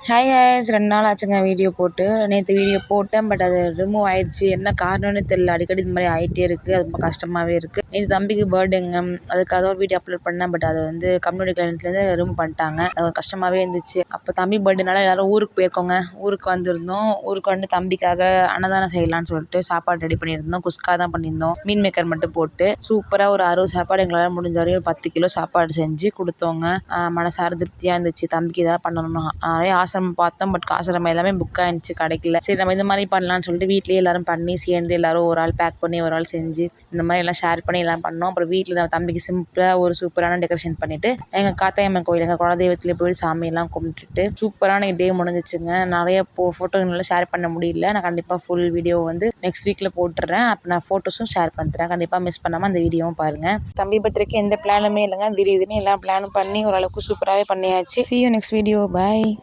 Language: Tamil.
ஹாய் ஹாய்ஸ் 2 நாள் ஆச்சுங்க வீடியோ போட்டு. நேற்று வீடியோ போட்டேன். பட் அது ரிமூவ் ஆயிடுச்சு. என்ன காரணம்னு தெரியல. அடிக்கடி இந்த மாதிரி ஆகிட்டே இருக்குது. அது ரொம்ப கஷ்டமாகவே இருக்குது. நேற்று தம்பிக்கு பர்த்டேங்க. அதுக்காக ஒரு வீடியோ அப்லோட் பண்ணேன். பட் அதை வந்து கம்யூனிட்டி கிளைண்ட்லேருந்து ரிமூவ் பண்ணிட்டாங்க. அது கஷ்டமாகவே இருந்துச்சு. அப்போ தம்பி பர்த்டேனால எல்லோரும் ஊருக்கு போயிருக்கோங்க. ஊருக்கு வந்திருந்தோம். ஊருக்கு வந்து தம்பிக்காக அன்னதானம் செய்யலான்னு சொல்லிட்டு சாப்பாடு ரெடி பண்ணியிருந்தோம். குஸ்கா தான் பண்ணியிருந்தோம். மீன் மேக்கர் மட்டும் போட்டு சூப்பராக ஒரு 60 சாப்பாடு எங்களால் முடிஞ்ச வரையும் 10 கிலோ சாப்பாடு செஞ்சு கொடுத்தோங்க. மனசார திருப்தியாக இருந்துச்சு. தம்பிக்கு ஏதாவது பண்ணணும்னு நிறைய ஆசிரமம் பார்த்தோம். பட் ஆசிரமம் எல்லாமே புக் ஆயிடுச்சு, கிடைக்கல. சரி நம்ம இந்த மாதிரி பண்ணலான்னு சொல்லிட்டு வீட்லேயே எல்லாரும் பண்ணி சேர்ந்து எல்லாரும் ஒரு ஆள் பேக் பண்ணி ஒரு ஆள் செஞ்சு இந்த மாதிரி எல்லாம் ஷேர் பண்ணி எல்லாம் பண்ணோம். அப்புறம் வீட்டில் நம்ம தம்பிக்கு சிம்பிளாக ஒரு சூப்பரான டெக்கரேஷன் பண்ணிட்டு எங்கள் காத்தாயம்மன் கோயில் எங்கள் குலதெய்வத்திலே போய் சாமியெல்லாம் கும்பிட்டுட்டு சூப்பரான டே முடிஞ்சிச்சுங்க. நிறைய ஃபோட்டோ என்னால் ஷேர் பண்ண முடியல. நான் கண்டிப்பாக ஃபுல் வீடியோ வந்து நெக்ஸ்ட் வீக்கில் போட்டுடுறேன். அப்போ நான் ஃபோட்டோஸும் ஷேர் பண்ணுறேன். கண்டிப்பாக மிஸ் பண்ணாமல் அந்த வீடியோவும் பாருங்கள். தம்பி பர்த்டேக்கு எந்த பிளானுமே இல்லைங்க. திடீர்னு எல்லா பிளானும் பண்ணி ஓரளவுக்கு சூப்பராகவே பண்ணியாச்சு. See you next video. Bye.